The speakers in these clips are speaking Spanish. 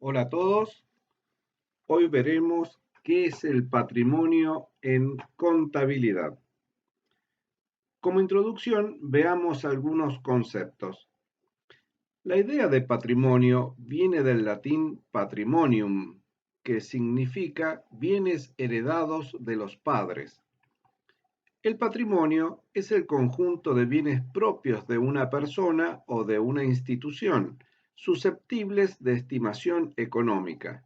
Hola a todos, hoy veremos qué es el patrimonio en contabilidad. Como introducción, veamos algunos conceptos. La idea de patrimonio viene del latín patrimonium, que significa bienes heredados de los padres. El patrimonio es el conjunto de bienes propios de una persona o de una institución, susceptibles de estimación económica.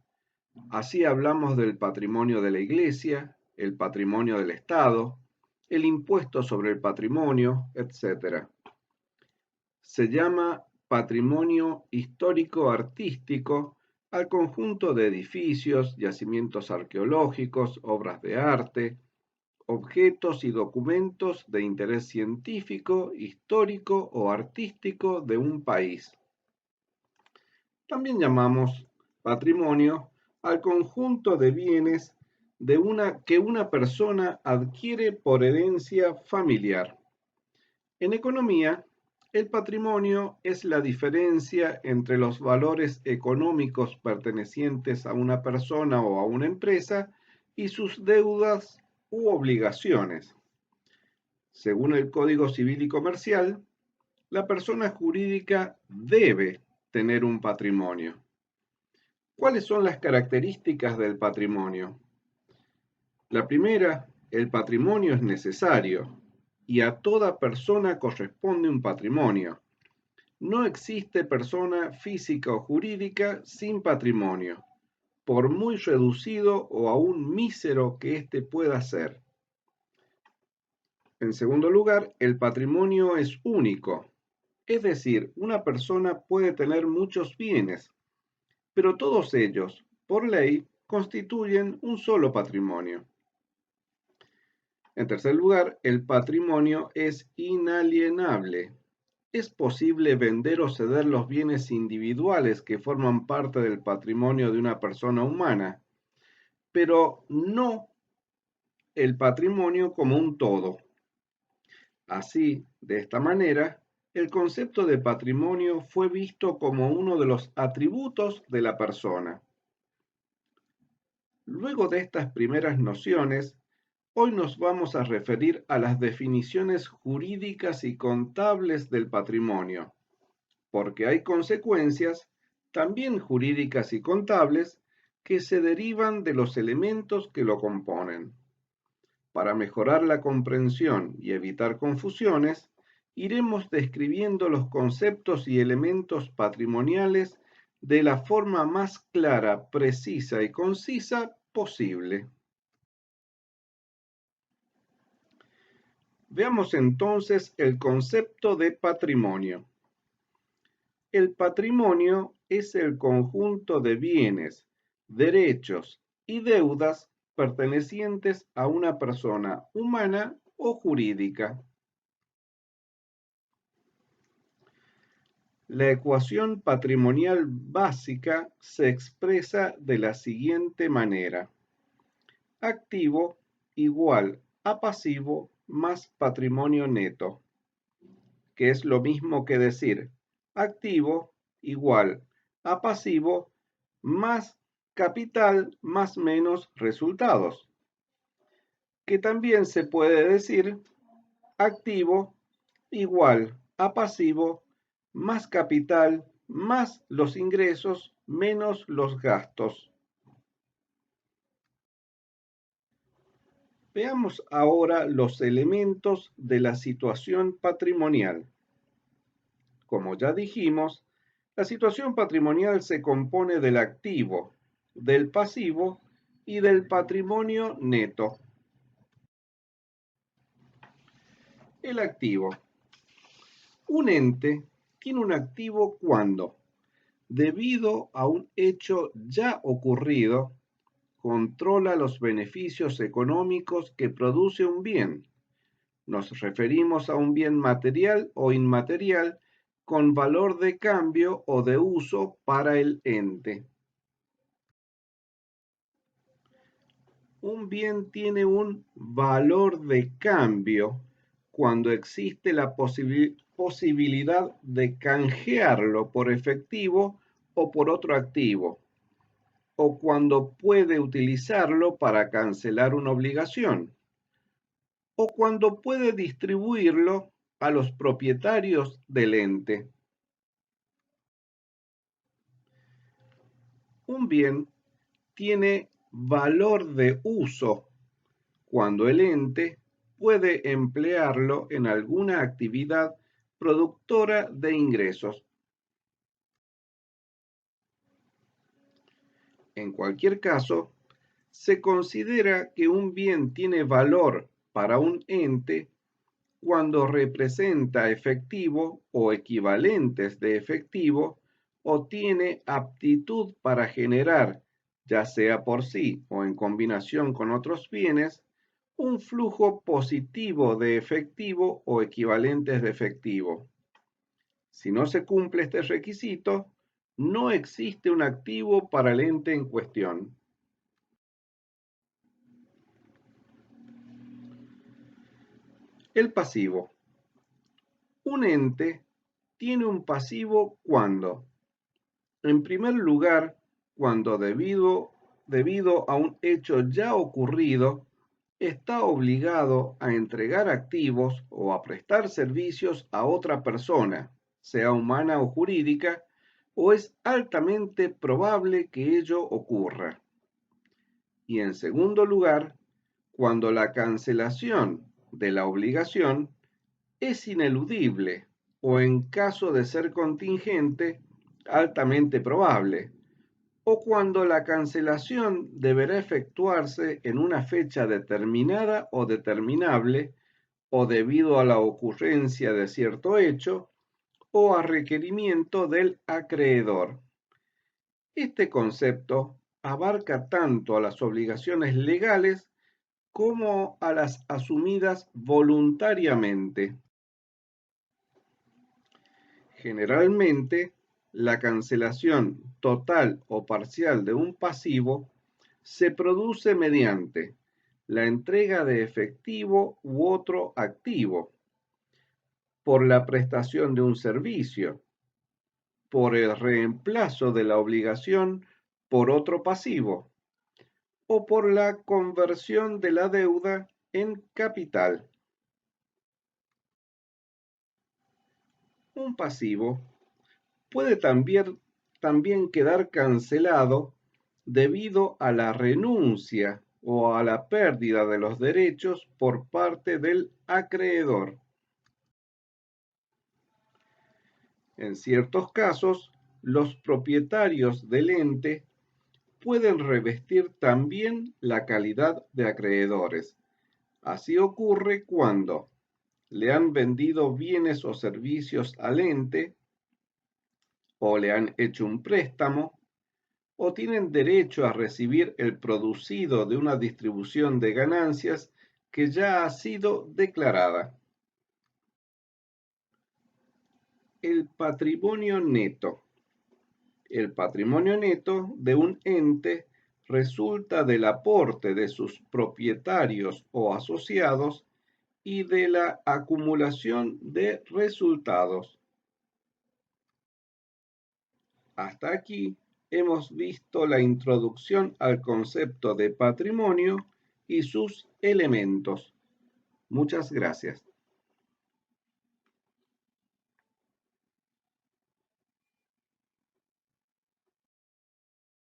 Así hablamos del patrimonio de la Iglesia, el patrimonio del Estado, el impuesto sobre el patrimonio, etc. Se llama patrimonio histórico-artístico al conjunto de edificios, yacimientos arqueológicos, obras de arte, objetos y documentos de interés científico, histórico o artístico de un país. También llamamos patrimonio al conjunto de bienes que una persona adquiere por herencia familiar. En economía, el patrimonio es la diferencia entre los valores económicos pertenecientes a una persona o a una empresa y sus deudas u obligaciones. Según el Código Civil y Comercial, la persona jurídica debe tener un patrimonio. ¿Cuáles son las características del patrimonio? La primera, el patrimonio es necesario y a toda persona corresponde un patrimonio. No existe persona física o jurídica sin patrimonio, por muy reducido o aún mísero que éste pueda ser. En segundo lugar, el patrimonio es único, es decir, una persona puede tener muchos bienes, pero todos ellos, por ley, constituyen un solo patrimonio. En tercer lugar, el patrimonio es inalienable. Es posible vender o ceder los bienes individuales que forman parte del patrimonio de una persona humana, pero no el patrimonio como un todo. Así, de esta manera, el concepto de patrimonio fue visto como uno de los atributos de la persona. Luego de estas primeras nociones, hoy nos vamos a referir a las definiciones jurídicas y contables del patrimonio, porque hay consecuencias, también jurídicas y contables, que se derivan de los elementos que lo componen. Para mejorar la comprensión y evitar confusiones, iremos describiendo los conceptos y elementos patrimoniales de la forma más clara, precisa y concisa posible. Veamos entonces el concepto de patrimonio. El patrimonio es el conjunto de bienes, derechos y deudas pertenecientes a una persona humana o jurídica. La ecuación patrimonial básica se expresa de la siguiente manera. Activo igual a pasivo más patrimonio neto, que es lo mismo que decir activo igual a pasivo más capital más menos resultados, que también se puede decir activo igual a pasivo más capital más los ingresos menos los gastos. Veamos ahora los elementos de la situación patrimonial. Como ya dijimos, la situación patrimonial se compone del activo, del pasivo y del patrimonio neto. El activo. Un ente tiene un activo cuando, debido a un hecho ya ocurrido, controla los beneficios económicos que produce un bien. Nos referimos a un bien material o inmaterial con valor de cambio o de uso para el ente. Un bien tiene un valor de cambio cuando existe la posibilidad de canjearlo por efectivo o por otro activo. o cuando puede utilizarlo para cancelar una obligación, o cuando puede distribuirlo a los propietarios del ente. Un bien tiene valor de uso cuando el ente puede emplearlo en alguna actividad productora de ingresos. En cualquier caso, se considera que un bien tiene valor para un ente cuando representa efectivo o equivalentes de efectivo o tiene aptitud para generar, ya sea por sí o en combinación con otros bienes, un flujo positivo de efectivo o equivalentes de efectivo. Si no se cumple este requisito, no existe un activo para el ente en cuestión. El pasivo. Un ente tiene un pasivo cuando, en primer lugar, cuando debido a un hecho ya ocurrido, está obligado a entregar activos o a prestar servicios a otra persona, sea humana o jurídica, o es altamente probable que ello ocurra. Y en segundo lugar, cuando la cancelación de la obligación es ineludible o en caso de ser contingente, altamente probable, o cuando la cancelación deberá efectuarse en una fecha determinada o determinable, o debido a la ocurrencia de cierto hecho, o a requerimiento del acreedor. Este concepto abarca tanto a las obligaciones legales como a las asumidas voluntariamente. Generalmente, la cancelación total o parcial de un pasivo se produce mediante la entrega de efectivo u otro activo, por la prestación de un servicio, por el reemplazo de la obligación por otro pasivo o por la conversión de la deuda en capital. Un pasivo puede también quedar cancelado debido a la renuncia o a la pérdida de los derechos por parte del acreedor. En ciertos casos, los propietarios del ente pueden revestir también la calidad de acreedores. Así ocurre cuando le han vendido bienes o servicios al ente, o le han hecho un préstamo, o tienen derecho a recibir el producido de una distribución de ganancias que ya ha sido declarada. El patrimonio neto. El patrimonio neto de un ente resulta del aporte de sus propietarios o asociados y de la acumulación de resultados. Hasta aquí hemos visto la introducción al concepto de patrimonio y sus elementos. Muchas gracias.